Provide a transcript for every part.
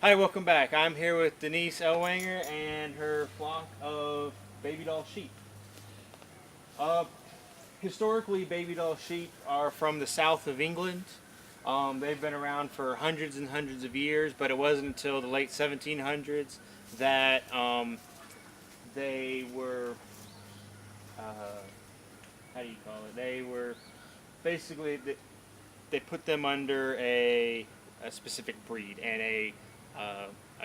Hi, welcome back. I'm here with Denise Elwanger and her flock of Babydoll sheep. Uh, Historically, Babydoll sheep are from the south of England. They've been around for hundreds and hundreds of years, but it wasn't until the late 1700s that they were, uh, how do you call it? They were basically, they put them under a specific breed and a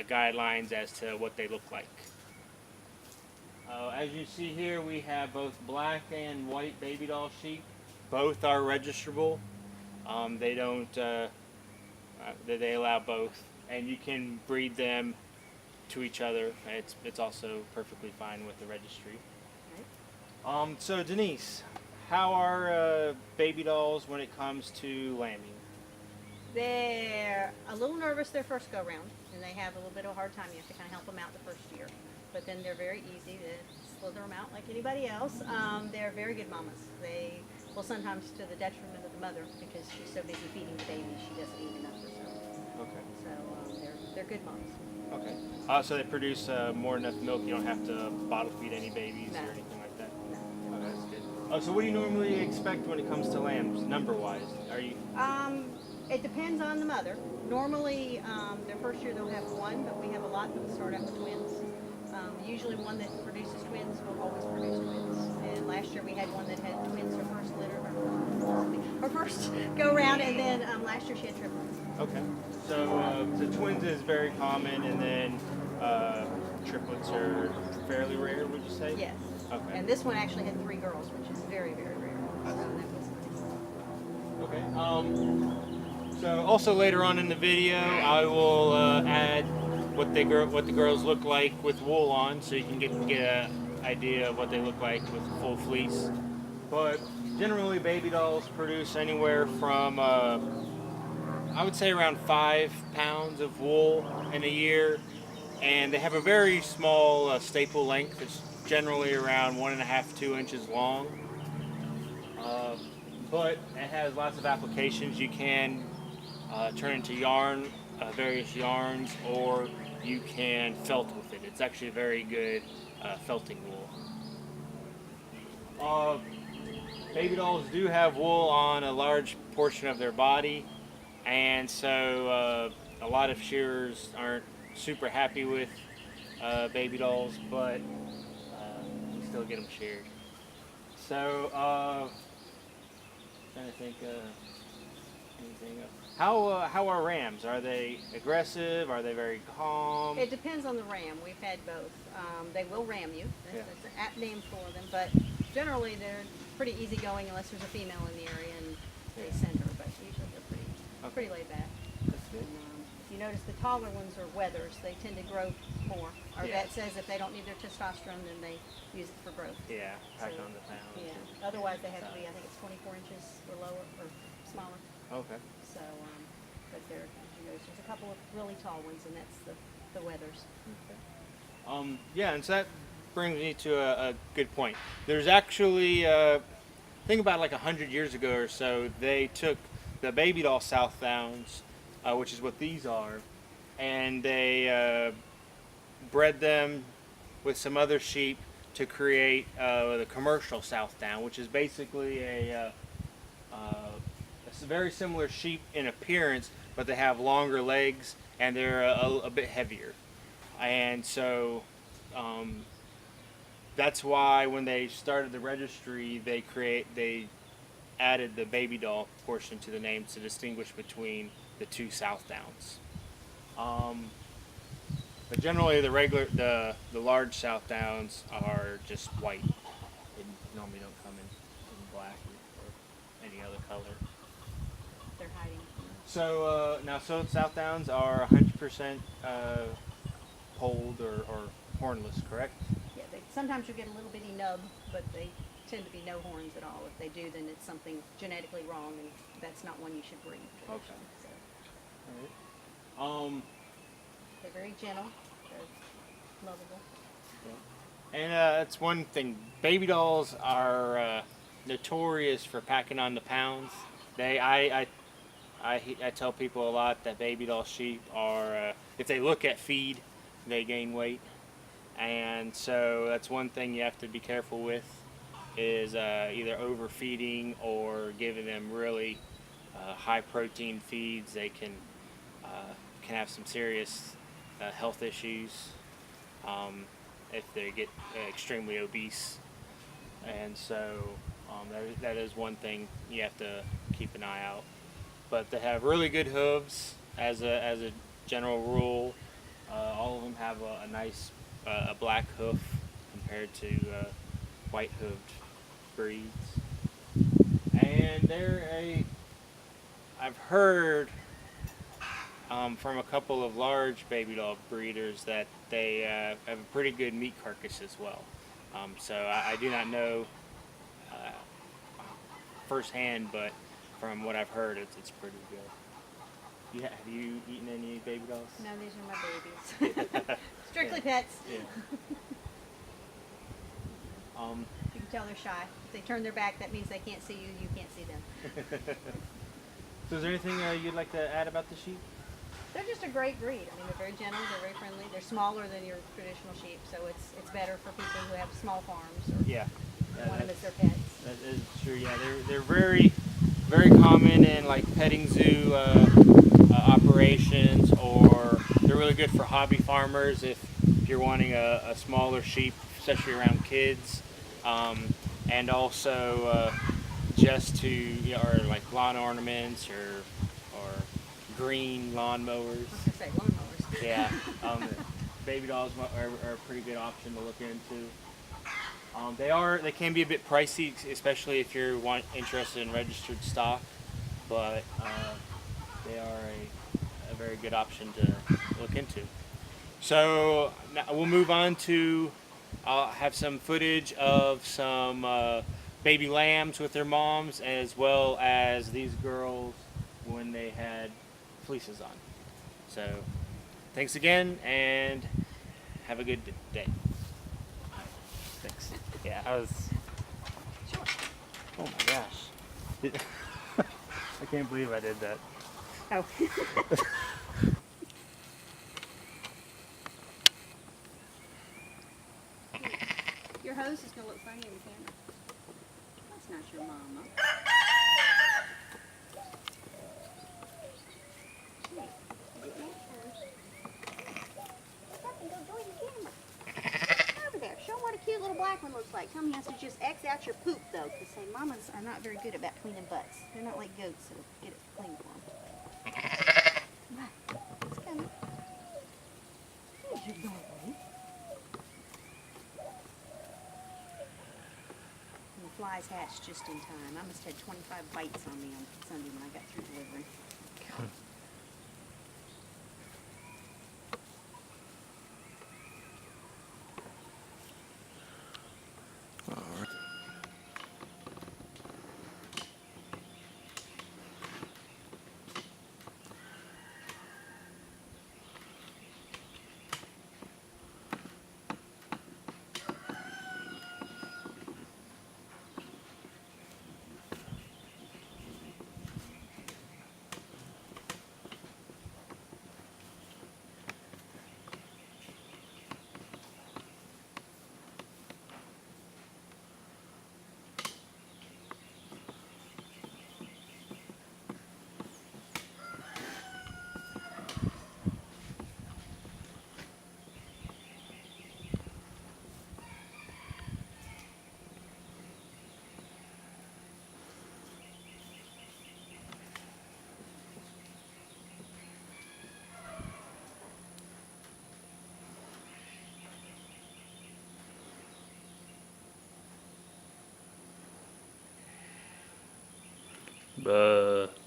guidelines as to what they look like. As you see here, we have both black and white Babydoll sheep. Both are registrable. They don't. They allow both, and you can breed them to each other. It's also perfectly fine with the registry. So Denise, how are Babydolls when it comes to lambing? They're a little nervous their first go round, and they have a little bit of a hard time. You have to kind of help them out the first year. But then they're very easy to slither them out like anybody else. They're very good mamas. They will sometimes to the detriment of the mother because she's so busy feeding the baby she doesn't eat enough herself. Okay. So they're good mamas. Okay. So they produce more than enough milk. You don't have to bottle feed any babies No. or anything like that. No. Okay, that's good. So what do you normally expect when it comes to lambs, number-wise? Are you? It depends on the mother. Normally, their first year they'll have one, but we have a lot that will start out with twins. Usually one that produces twins will always produce twins. And last year we had one that had twins her first litter, her first go round, and then last year she had triplets. Okay. So the twins is very common, and then triplets are fairly rare, would you say? Yes. Okay. And this one actually had 3 girls, which is very, very rare. So that was nice. Okay. So also later on in the video, I will add what the girls look like with wool on, so you can get an idea of what they look like with full fleece. But generally, Babydolls produce anywhere from I would say around 5 pounds of wool in a year, and they have a very small staple length. It's generally around 1.5 to 2 inches long. But it has lots of applications. You can turn into yarn, various yarns, or you can felt with it. It's actually a very good felting wool. Babydolls do have wool on a large portion of their body, and so a lot of shearers aren't super happy with Babydolls, but you still get them sheared. So, trying to think anything else. How are rams? Are they aggressive? Are they very calm? It depends on the ram. We've had both. They will ram you. That's an apt name for them. But generally, they're pretty easygoing unless there's a female in the area and they send her. But usually they're pretty laid back. That's good. If you notice, the taller ones are wethers. They tend to grow more. Our vet says if they don't need their testosterone, then they use it for growth. Yeah, pack on the pounds. Yeah. Otherwise, they have to be, I think it's 24 inches or lower or smaller. Okay. So, but there, you know, there's a couple of really tall ones, and that's the wethers. Okay. Yeah, and so that brings me to a good point. There's actually, think about like 100 years ago or so, they took the Babydoll Southdowns, which is what these are, and they bred them with some other sheep to create the commercial Southdown, which is basically it's a very similar sheep in appearance, but they have longer legs and they're a bit heavier. And so that's why when they started the registry, they added the Babydoll portion to the name to distinguish between the two Southdowns. But generally, the large Southdowns are just white. They normally don't come in black or any other color. They're hiding. So now, Southdowns are 100% polled or hornless, correct? Yeah, sometimes you get a little bitty nub, but they tend to be no horns at all. If they do, then it's something genetically wrong, and that's not one you should breed. Okay. So, All right. they're very gentle. They're lovable. And that's one thing. Babydolls are notorious for packing on the pounds. I tell people a lot that baby doll sheep are, if they look at feed, they gain weight. And so that's one thing you have to be careful with is either overfeeding or giving them really high protein feeds. They can have some serious health issues um, if they get extremely obese. And so that is one thing you have to keep an eye out. But they have really good hooves as a general rule. All of them have a nice a black hoof compared to white hooved breeds. And I've heard from a couple of large baby doll breeders that they have a pretty good meat carcass as well. So I do not know firsthand, but from what I've heard, it's pretty good. Have you eaten any baby dolls? No, these are my babies. Strictly pets. Yeah. You can tell they're shy. If they turn their back, that means they can't see you. You can't see them. So is there anything you'd like to add about the sheep? They're just a great breed. I mean, they're very gentle. They're very friendly. They're smaller than your traditional sheep, so it's better for people who have small farms or Yeah. want them as their pets. That is true. Yeah, they're very common in like petting zoo operations, or they're really good for hobby farmers if you're wanting a smaller sheep, especially around kids, and also just to or like lawn ornaments or green lawn mowers. I was gonna say lawnmowers. Yeah, baby dolls are a pretty good option to look into. They can be a bit pricey, especially if you're interested in registered stock, but they are a very good option to look into. So now we'll move on to I'll have some footage of some baby lambs with their moms, as well as these girls when they had fleeces on. So thanks again, and have a good day. Thanks. Yeah, I was. Sure. Oh my gosh. I can't believe I did that. Oh. Your hose is going to look funny in the camera. That's not your mama. Over there. Show 'em what a cute little black one looks like. Tell me, has to just X out your poop, though, because say mamas are not very good about cleaning butts. They're not like goats that'll get it clean for them. Right. It's coming. Here's your darling. And the flies hatched just in time. I must have had 25 bites on me on Sunday when I got through delivering. Buh.